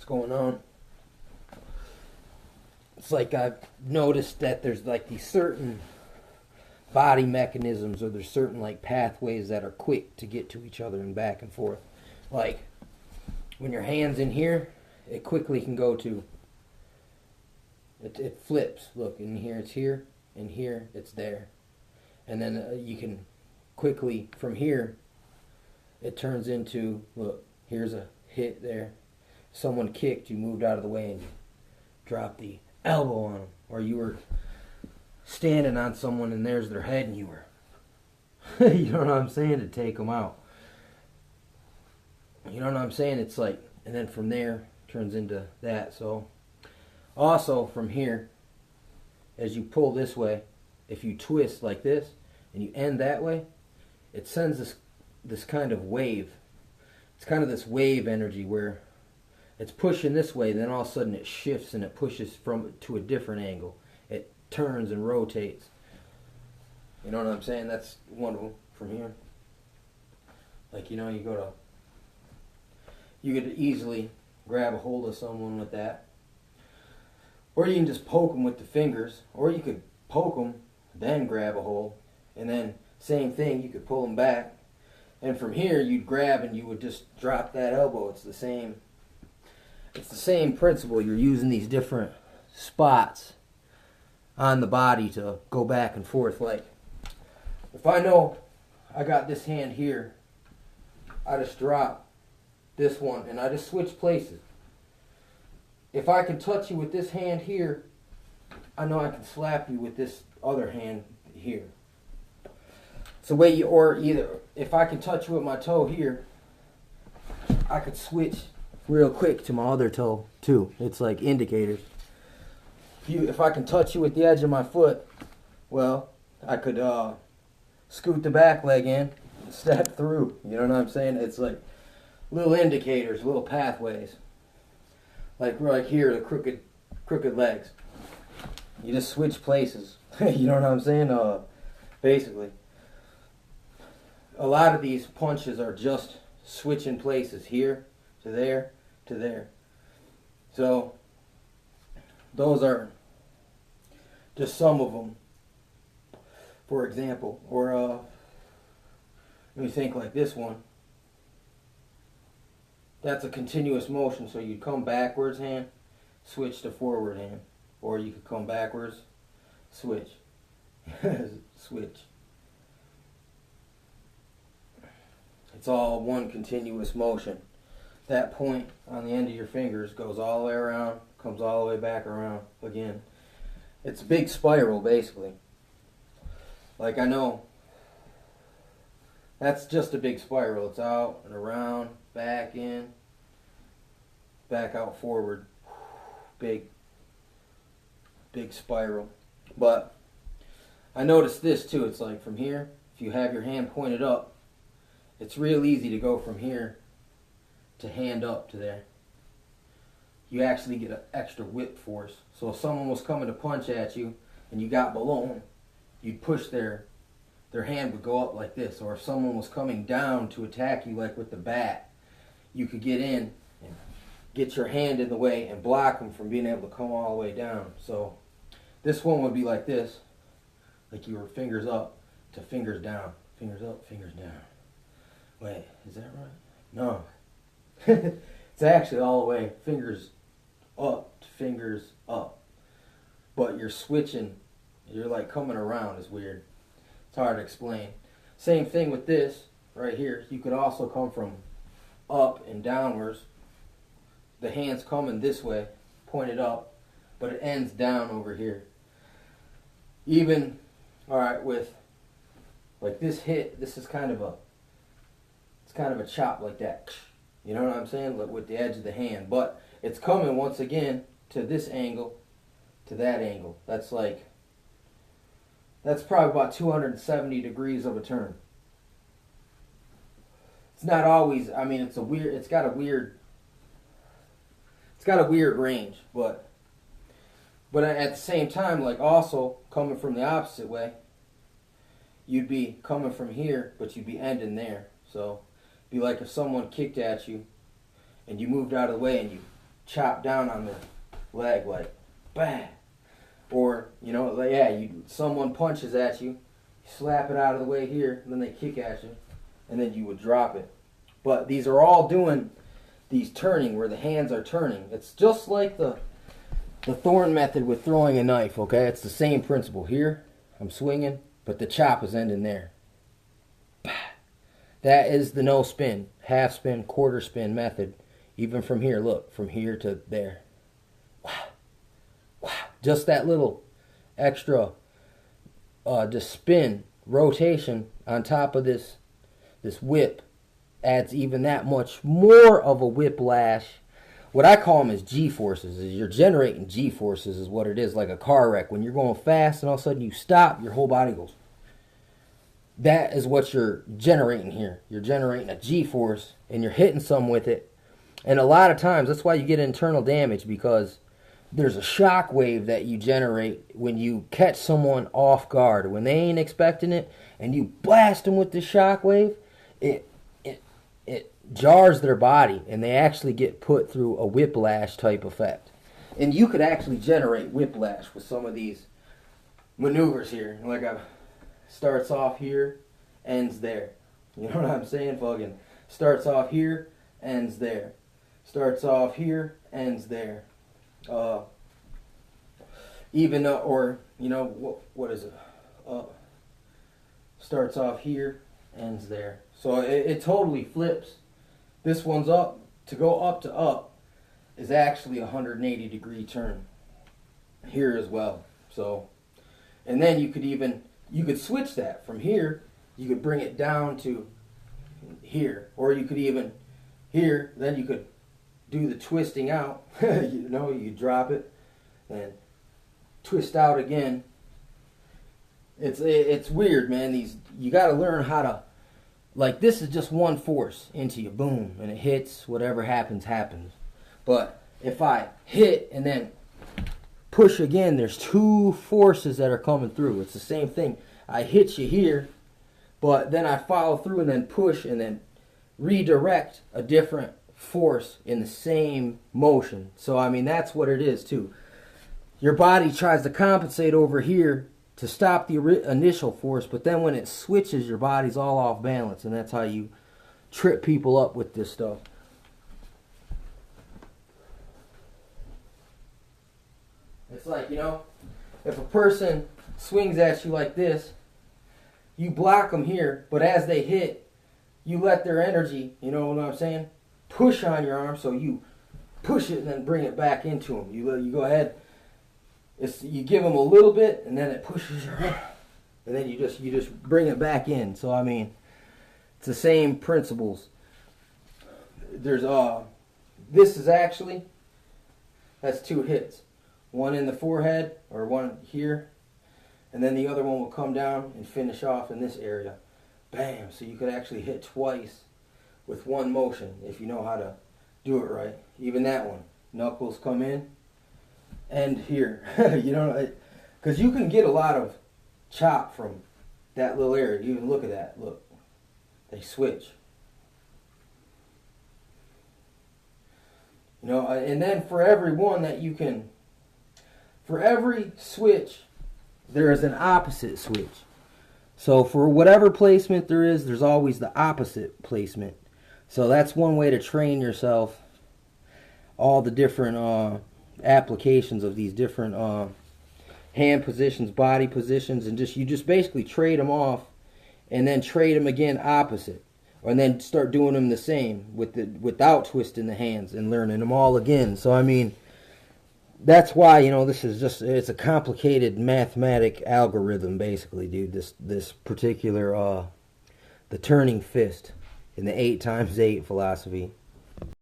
going on. It's like I've noticed that there's like these certain body mechanisms, or there's certain like pathways that are quick to get to each other and back and forth. Like when your hand's in here, it quickly can go to, it flips. Look, in here it's here, and here it's there. And then you can quickly, from here, it turns into, look, here's a hit there. Someone kicked, you moved out of the way and you dropped the elbow on them. Or you were standing on someone and there's their head and you were, you know what I'm saying, to take them out. You know what I'm saying? It's like, and then from there, turns into that. So, also from here, as you pull this way, if you twist like this and you end that way, it sends this kind of wave. It's kind of this wave energy where it's pushing this way, then all of a sudden it shifts and it pushes from to a different angle. It turns and rotates. You know what I'm saying? That's one of them from here. Like, you know, you could easily grab a hold of someone with that. Or you can just poke them with the fingers. Or you could poke them, then grab a hold. And then, same thing, you could pull them back. And from here, you'd grab and you would just drop that elbow. It's the same principle. You're using these different spots on the body to go back and forth. Like, if I know I got this hand here, I just drop this one and I just switch places. If I can touch you with this hand here, I know I can slap you with this other hand here. It's the way you, or either, if I can touch you with my toe here, I could switch real quick to my other toe too. It's like indicators. If I can touch you with the edge of my foot, well, I could scoot the back leg in and step through. You know what I'm saying? It's like little indicators, little pathways. Like right here, the crooked legs. You just switch places. You know what I'm saying? Basically. A lot of these punches are just switching places, here to there to there. So those are just some of them, for example. Or let me think, like this one. That's a continuous motion, so you'd come backwards hand, switch to forward hand. Or you could come backwards, switch. Switch. It's all one continuous motion. That point on the end of your fingers goes all the way around, comes all the way back around again. It's a big spiral, basically. Like, I know that's just a big spiral. It's out and around, back in, back out, forward. Big spiral. But I noticed this too. It's like from here, if you have your hand pointed up, it's real easy to go from here to hand up to there. You actually get an extra whip force. So if someone was coming to punch at you and you got below them, you'd push their hand would go up like this. Or if someone was coming down to attack you, like with the bat, you could get in and get your hand in the way and block them from being able to come all the way down. So this one would be like this, like you were fingers up to fingers down. Fingers up, fingers down. Wait, is that right? No. It's actually all the way fingers up to fingers up. But you're switching, you're like coming around. Is weird. It's hard to explain. Same thing with this right here. You could also come from up and downwards. The hand's coming this way, pointed up, but it ends down over here. Even, alright, with like this hit, this is kind of a, it's kind of a chop like that. You know what I'm saying? Like with the edge of the hand. But it's coming once again to this angle, to that angle. That's like, that's probably about 270 degrees of a turn. It's not always, I mean, it's got a weird range, but at the same time, like also coming from the opposite way, you'd be coming from here, but you'd be ending there. So, it'd be like if someone kicked at you and you moved out of the way and you chop down on their leg like, bang. Or, you know, like, yeah, someone punches at you, you slap it out of the way here, and then they kick at you, and then you would drop it. But these are all doing these turning where the hands are turning. It's just like the thorn method with throwing a knife, okay? It's the same principle. Here, I'm swinging, but the chop is ending there. That is the no spin, half spin, quarter spin method. Even from here, look, from here to there. Wow. Wow. Just that little extra just spin, rotation on top of this whip adds even that much more of a whiplash. What I call them is G-forces. Is you're generating G-forces is what it is, like a car wreck. When you're going fast and all of a sudden you stop, your whole body goes. That is what you're generating here. You're generating a G-force and you're hitting some with it. And a lot of times, that's why you get internal damage, because there's a shock wave that you generate when you catch someone off guard. When they ain't expecting it and you blast them with the shock wave, it jars their body and they actually get put through a whiplash type effect. And you could actually generate whiplash with some of these maneuvers here. Like starts off here, ends there. You know what I'm saying? Fucking starts off here, ends there. Starts off here, ends there. Even or you know what is it? Starts off here, ends there. So it totally flips. This one's up. To go up to up is actually a 180-degree turn here as well. So, and then you could switch that from here. You could bring it down to here, or you could even here. Then you could do the twisting out. You know, you drop it and twist out again. It's weird, man. You got to learn how to. Like, this is just one force into you, boom, and it hits. Whatever happens, happens. But if I hit and then push again, there's two forces that are coming through. It's the same thing. I hit you here, but then I follow through and then push and then redirect a different force in the same motion. So, I mean, that's what it is, too. Your body tries to compensate over here to stop the initial force, but then when it switches, your body's all off balance, and that's how you trip people up with this stuff. It's like, you know, if a person swings at you like this, you block them here, but as they hit, you let their energy, you know what I'm saying, push on your arm, so you push it and then bring it back into them. You go ahead. You give them a little bit, and then it pushes your arm, and then you just bring it back in. So I mean, it's the same principles. There's this is actually, that's two hits, one in the forehead or one here, and then the other one will come down and finish off in this area. Bam! So you could actually hit twice with one motion if you know how to do it right. Even that one, knuckles come in. And here, you know, because you can get a lot of chop from that little area. You even look at that. Look, they switch. You know, and then for every one that you can, for every switch, there is an opposite switch. So for whatever placement there is, there's always the opposite placement. So that's one way to train yourself. All the different applications of these different hand positions, body positions, and you just basically trade them off, and then trade them again opposite, and then start doing them the same without twisting the hands and learning them all again. So I mean, that's why, you know, this is it's a complicated mathematic algorithm basically, dude. This particular the turning fist in the 8x8 philosophy.